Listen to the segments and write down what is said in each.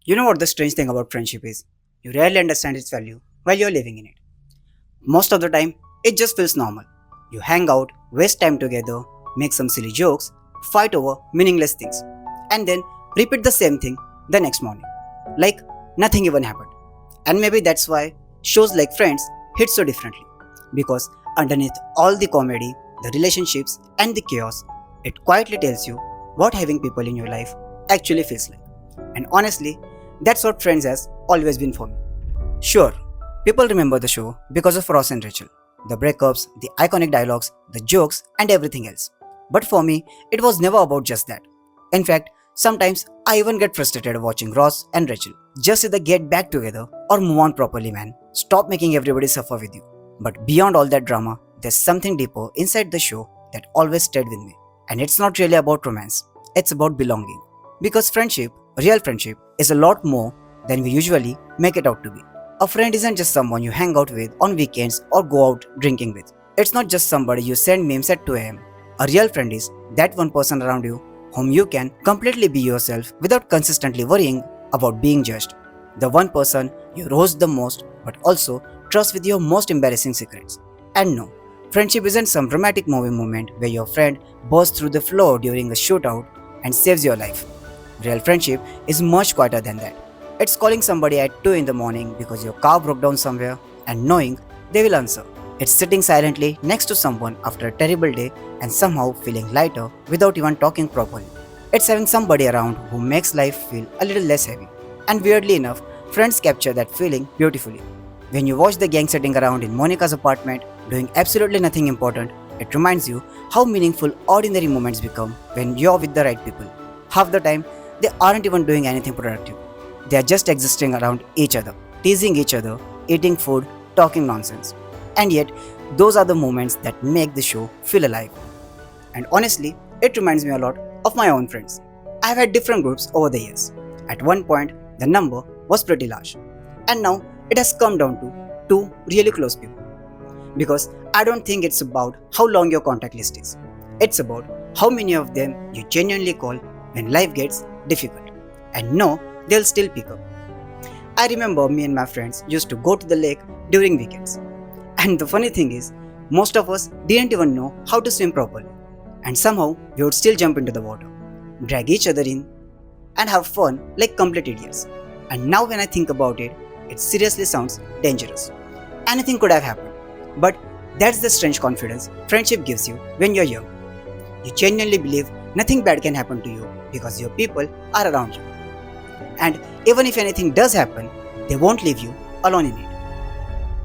You know what the strange thing about friendship is? You rarely understand its value while you're living in it. Most of the time, it just feels normal. You hang out, waste time together, make some silly jokes, fight over meaningless things, and then repeat the same thing the next morning. Like nothing even happened. And maybe that's why shows like Friends hit so differently. Because underneath all the comedy, the relationships, and the chaos, it quietly tells you what having people in your life actually feels like. And honestly, that's what Friends has always been for me. Sure, people remember the show because of Ross and Rachel, the breakups, the iconic dialogues, the jokes, and everything else. But for me, it was never about just that. In fact, sometimes I even get frustrated watching Ross and Rachel. Just either get back together or move on properly, man. Stop making everybody suffer with you. But beyond all that drama, there's something deeper inside the show that always stayed with me. And it's not really about romance, it's about belonging. Because friendship, real friendship, is a lot more than we usually make it out to be. A friend isn't just someone you hang out with on weekends or go out drinking with. It's not just somebody you send memes at 2 am. A real friend is that one person around you whom you can completely be yourself without consistently worrying about being judged. The one person you roast the most but also trust with your most embarrassing secrets. And no, friendship isn't some dramatic movie moment where your friend bursts through the floor during a shootout and saves your life. Real friendship is much quieter than that. It's calling somebody at 2 in the morning because your car broke down somewhere and knowing they will answer. It's sitting silently next to someone after a terrible day and somehow feeling lighter without even talking properly. It's having somebody around who makes life feel a little less heavy. And weirdly enough, Friends capture that feeling beautifully. When you watch the gang sitting around in Monica's apartment doing absolutely nothing important, it reminds you how meaningful ordinary moments become when you're with the right people. Half the time, they aren't even doing anything productive. They are just existing around each other, teasing each other, eating food, talking nonsense. And yet, those are the moments that make the show feel alive. And honestly, it reminds me a lot of my own friends. I've had different groups over the years. At one point, the number was pretty large. And now, it has come down to two really close people. Because I don't think it's about how long your contact list is. It's about how many of them you genuinely call when life gets difficult. And no, they'll still pick up. I remember me and my friends used to go to the lake during weekends. And the funny thing is, most of us didn't even know how to swim properly. And somehow, we would still jump into the water, drag each other in, and have fun like complete idiots. And now when I think about it, it seriously sounds dangerous. Anything could have happened. But that's the strange confidence friendship gives you when you're young. You genuinely believe nothing bad can happen to you because your people are around you. And even if anything does happen, they won't leave you alone in it.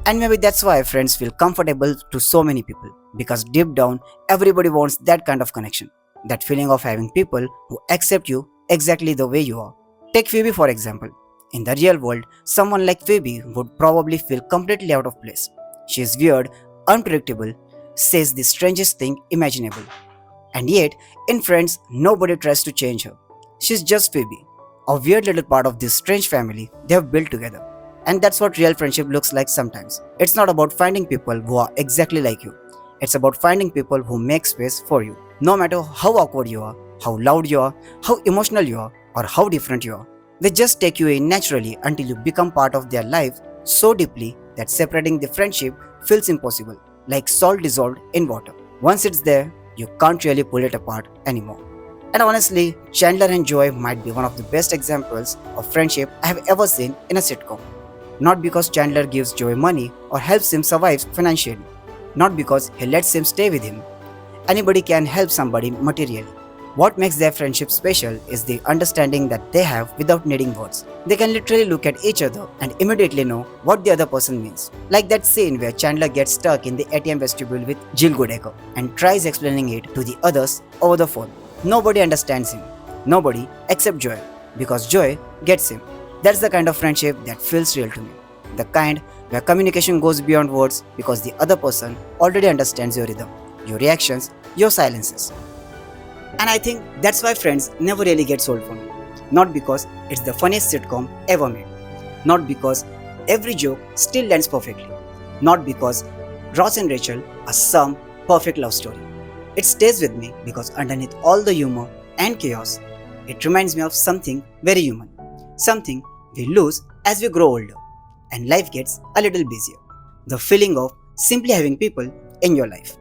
And maybe that's why friends feel comfortable to so many people, because deep down, everybody wants that kind of connection. That feeling of having people who accept you exactly the way you are. Take Phoebe for example. In the real world, someone like Phoebe would probably feel completely out of place. She is weird, unpredictable, says the strangest thing imaginable. And yet, in Friends, nobody tries to change her. She's just Phoebe, a weird little part of this strange family they have built together. And that's what real friendship looks like sometimes. It's not about finding people who are exactly like you. It's about finding people who make space for you. No matter how awkward you are, how loud you are, how emotional you are, or how different you are. They just take you in naturally until you become part of their life so deeply that separating the friendship feels impossible, like salt dissolved in water. Once it's there, you can't really pull it apart anymore. And honestly, Chandler and Joey might be one of the best examples of friendship I have ever seen in a sitcom. Not because Chandler gives Joey money or helps him survive financially. Not because he lets him stay with him. Anybody can help somebody materially. What makes their friendship special is the understanding that they have without needing words. They can literally look at each other and immediately know what the other person means. Like that scene where Chandler gets stuck in the ATM vestibule with Jill Goodacre and tries explaining it to the others over the phone. Nobody understands him. Nobody except Joey, because Joey gets him. That's the kind of friendship that feels real to me. The kind where communication goes beyond words because the other person already understands your rhythm, your reactions, your silences. And I think that's why Friends never really gets old for me. Not because it's the funniest sitcom ever made. Not because every joke still lands perfectly. Not because Ross and Rachel are some perfect love story. It stays with me because underneath all the humor and chaos, it reminds me of something very human. Something we lose as we grow older and life gets a little busier. The feeling of simply having people in your life.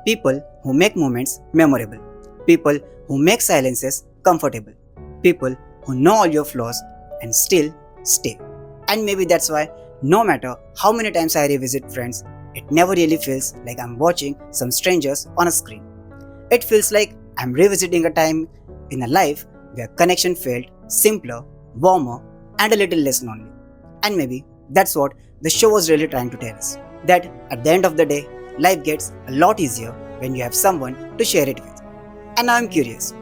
People who make moments memorable. People who make silences comfortable. People who know all your flaws and still stay. And maybe that's why no matter how many times I revisit Friends, it never really feels like I'm watching some strangers on a screen. It feels like I'm revisiting a time in a life where connection felt simpler, warmer, and a little less lonely. And maybe that's what the show was really trying to tell us. That at the end of the day, life gets a lot easier when you have someone to share it with. And now I'm curious,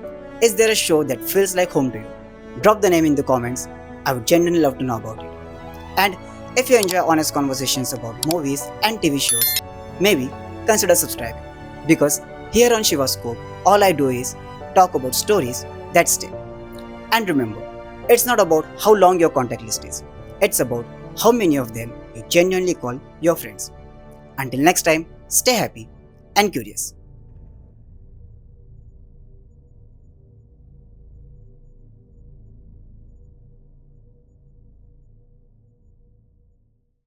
is there a show that feels like home to you? Drop the name in the comments. I would genuinely love to know about it. And if you enjoy honest conversations about movies and TV shows, maybe consider subscribing. Because here on Shiva Scope, all I do is talk about stories that stay. And remember, it's not about how long your contact list is. It's about how many of them you genuinely call your friends. Until next time, stay happy and curious.